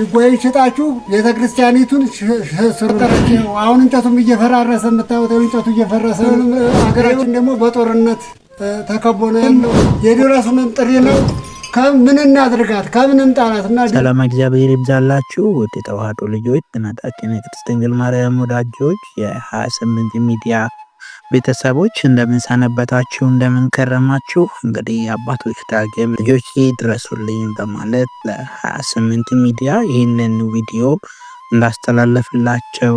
ድጓይ ሽጣችሁ ቤተክርስቲያኒቱን ስሩጠረች። አሁን እንጨቱም እየፈራረሰ የምታዩት እንጨቱ እየፈረሰ፣ ሀገራችን ደግሞ በጦርነት ተከቦ ነው ያለው። የድረሱልን ጥሪ ነው። ከምን እናድርጋት ከምንም ጣላት እና ሰላም እግዚአብሔር ይብዛላችሁ። ውድ የተዋህዶ ልጆች እናታችን የቅድስት ድንግል ማርያም ወዳጆች የ28 ሚዲያ ቤተሰቦች እንደምን ሰነበታችሁ? እንደምን ከረማችሁ? እንግዲህ አባቶች ዳግም ልጆች ድረሱልኝ በማለት ለ28 ሚዲያ ይህንን ቪዲዮ እንዳስተላለፍላቸው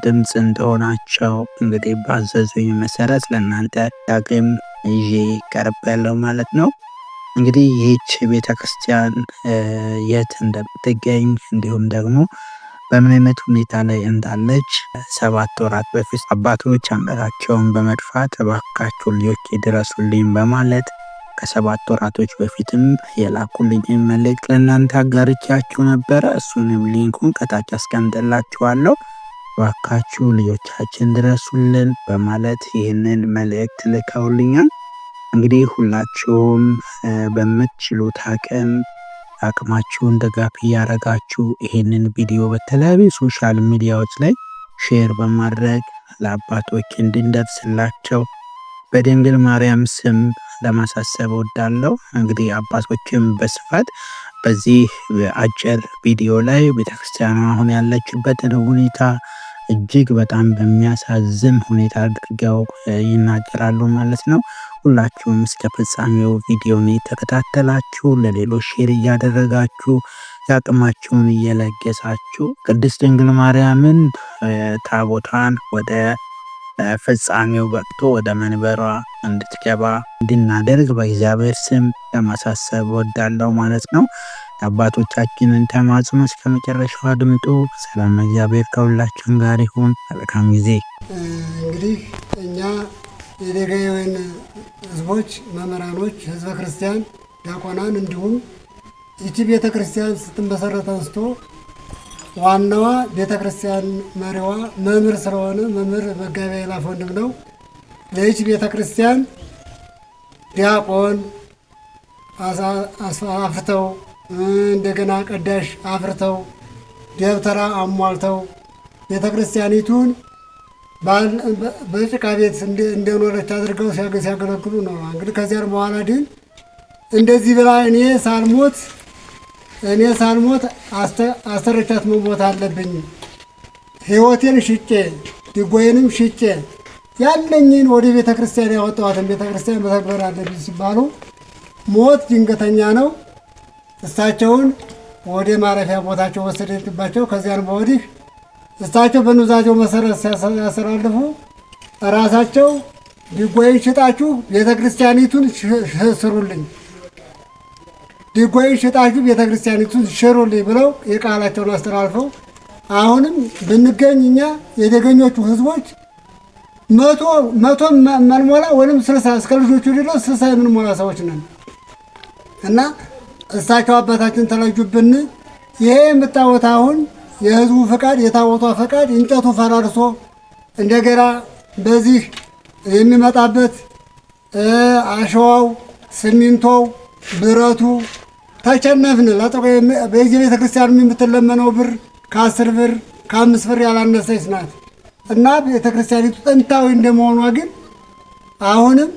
ድምፅ እንደሆናቸው እንግዲህ ባዘዙኝ መሰረት ለእናንተ ዳግም ይዤ ቀርብ ያለው ማለት ነው። እንግዲህ ይህች ቤተክርስቲያን የት እንደምትገኝ እንዲሁም ደግሞ በምን አይነት ሁኔታ ላይ እንዳለች 7 ወራት በፊት አባቶች አንገታቸውን በመድፋት እባካችሁ ልጆች ድረሱልኝ በማለት ከ7 ወራቶች በፊትም የላኩልኝ መልእክት ለእናንተ አጋርቻችሁ ነበረ። እሱንም ሊንኩን ከታች አስቀምጥላችኋለሁ። እባካችሁ ልጆቻችን ድረሱልን በማለት ይህንን መልእክት ልከውልኛል። እንግዲህ ሁላችሁም በምትችሉት አቅማችሁን ደጋፊ ያረጋችሁ ይህንን ቪዲዮ በተለያዩ ሶሻል ሚዲያዎች ላይ ሼር በማድረግ ለአባቶች እንድንደርስላቸው በድንግል ማርያም ስም ለማሳሰብ ወዳለው። እንግዲህ አባቶችም በስፋት በዚህ አጭር ቪዲዮ ላይ ቤተክርስቲያኗ አሁን ያለችበትን ሁኔታ እጅግ በጣም በሚያሳዝን ሁኔታ አድርገው ይናገራሉ ማለት ነው። ሁላችሁም እስከ ፍጻሜው ቪዲዮን የተከታተላችሁ ለሌሎች ሼር እያደረጋችሁ ያቅማችሁን እየለገሳችሁ ቅድስት ድንግል ማርያምን ታቦቷን ወደ ፍጻሜው በቅቶ ወደ መንበሯ እንድትገባ እንድናደርግ በእግዚአብሔር ስም ለማሳሰብ ወዳለው ማለት ነው። አባቶቻችንን ተማጽኖ እስከ መጨረሻው አድምጡ። ሰላም እግዚአብሔር ከሁላችን ጋር ይሁን። መልካም ጊዜ። እንግዲህ እኛ የደጋዊን ህዝቦች መምህራኖች፣ ህዝበ ክርስቲያን፣ ዲያቆናን እንዲሁም ይቺ ቤተክርስቲያን ስትመሰረት አንስቶ ዋናዋ ቤተክርስቲያን መሪዋ መምህር ስለሆነ መምህር መጋቢ ኃይላፍ ወንድም ነው። ለይቺ ቤተክርስቲያን ዲያቆን አፍርተው እንደገና ቀዳሽ አፍርተው ደብተራ አሟልተው ቤተክርስቲያኒቱን በጭቃ ቤት እንደኖረች አድርገው ሲያገለግሉ ነው። እንግዲህ ከዚያ በኋላ ግን እንደዚህ ብላ እኔ ሳልሞት አስተረቻት መሞት አለብኝ፣ ህይወቴን ሽጬ ድጓዬንም ሽጬ ያለኝን ወደ ቤተክርስቲያን ያወጣኋትን ቤተክርስቲያን መተግበር አለብኝ ሲባሉ ሞት ድንገተኛ ነው። እሳቸውን ወደ ማረፊያ ቦታቸው ወሰደችባቸው። ከዚያን በወዲህ እሳቸው በኑዛዜው መሰረት ሲያስተላልፉ ራሳቸው ድጓይ ሽጣችሁ ቤተክርስቲያኒቱን ስሩልኝ፣ ድጓይ ሽጣችሁ ቤተክርስቲያኒቱን ሽሩልኝ ብለው የቃላቸውን አስተላልፈው አሁንም ብንገኝ እኛ የደገኞቹ ህዝቦች መቶ መልሞላ ወይም 60 እስከ ልጆቹ ድረስ 60 የምንሞላ ሰዎች ነን እና እሳቸው አባታችን ተለዩብን። ይሄ የምታወት አሁን የህዝቡ ፈቃድ የታወቷ ፈቃድ እንጨቱ ፈራርሶ እንደገና በዚህ የሚመጣበት አሸዋው፣ ሲሚንቶው፣ ብረቱ ተቸነፍን። በዚህ ቤተክርስቲያን የምትለመነው ብር ከ10 ብር ከ5 ብር ያላነሰች ናት እና ቤተክርስቲያኒቱ ጥንታዊ እንደመሆኗ ግን አሁንም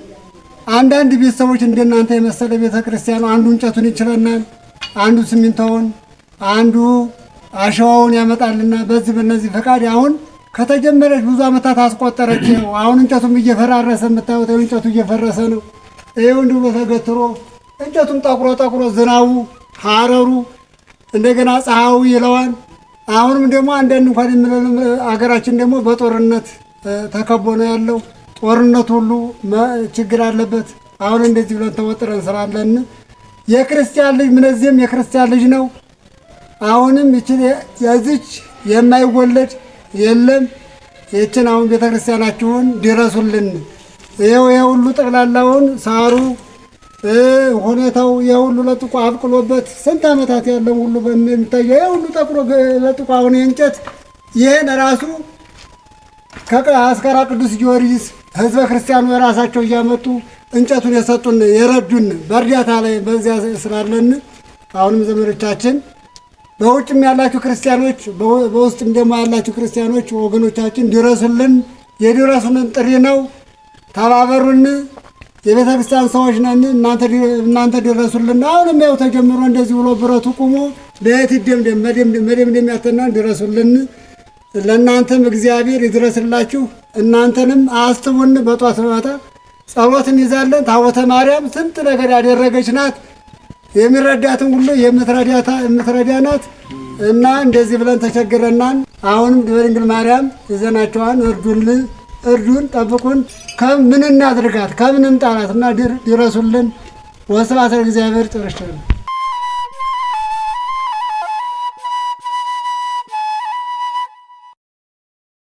አንዳንድ ቤተሰቦች እንደናንተ የመሰለ ቤተክርስቲያኑ አንዱ እንጨቱን ይችለናል፣ አንዱ ሲሚንቶውን፣ አንዱ አሸዋውን ያመጣልና በእነዚህ ፈቃድ አሁን ከተጀመረች ብዙ ዓመታት አስቆጠረች። አሁን እንጨቱም እየፈራረሰ የምታዩት እንጨቱ እየፈረሰ ነው። ይሄው እንዲሁ በተገትሮ እንጨቱም ጠቁሮ ዝናቡ ሐረሩ እንደገና ፀሐዩ ይለዋል። አሁንም ደግሞ አንዳንድ እንኳን የምንለው አገራችን ደግሞ በጦርነት ተከቦ ነው ያለው። ጦርነት ሁሉ ችግር አለበት። አሁን እንደዚህ ብለን ተወጥረን ስላለን የክርስቲያን ልጅ ምንዚህም የክርስቲያን ልጅ ነው። አሁንም የዚች የማይወለድ የለም። ይችን አሁን ቤተክርስቲያናችሁን ድረሱልን። ይሄው ሁሉ ጠቅላላውን ሳሩ ሁኔታው የሁሉ ለጥቆ አብቅሎበት ስንት ዓመታት ያለው ሁሉ በሚታየው የሁሉ ጠቅሎ ለጥቆ አሁን የእንጨት ይሄን ራሱ ከአስከራ ቅዱስ ጊዮርጊስ ህዝበ ክርስቲያኑ የራሳቸው እያመጡ እንጨቱን የሰጡን የረዱን በእርዳታ ላይ በዚያ ስላለን አሁንም ዘመዶቻችን በውጭም ያላችሁ ክርስቲያኖች በውስጥም ደግሞ ያላችሁ ክርስቲያኖች ወገኖቻችን ድረሱልን። የድረሱልን ጥሪ ነው። ተባበሩን። የቤተ ክርስቲያን ሰዎች ነን። እናንተ ድረሱልን። አሁንም ያው ተጀምሮ እንደዚህ ብሎ ብረቱ ቁሞ በየት ይደምደም መደምደም ያተናን ድረሱልን። ለእናንተም እግዚአብሔር ይድረስላችሁ። እናንተንም አስቡን። በጧት ማታ ጸሎት እንይዛለን። ታቦተ ማርያም ስንት ነገር ያደረገች ናት። የሚረዳትን ሁሉ የምትረዳ ናት እና እንደዚህ ብለን ተቸግረናል። አሁንም በድንግል ማርያም ይዘናቸዋን እርዱን፣ ጠብቁን። ከምን እናድርጋት? ከምን እንጣላት? እና ድረሱልን። ወስብሐት ለእግዚአብሔር። ጨርሻለሁ።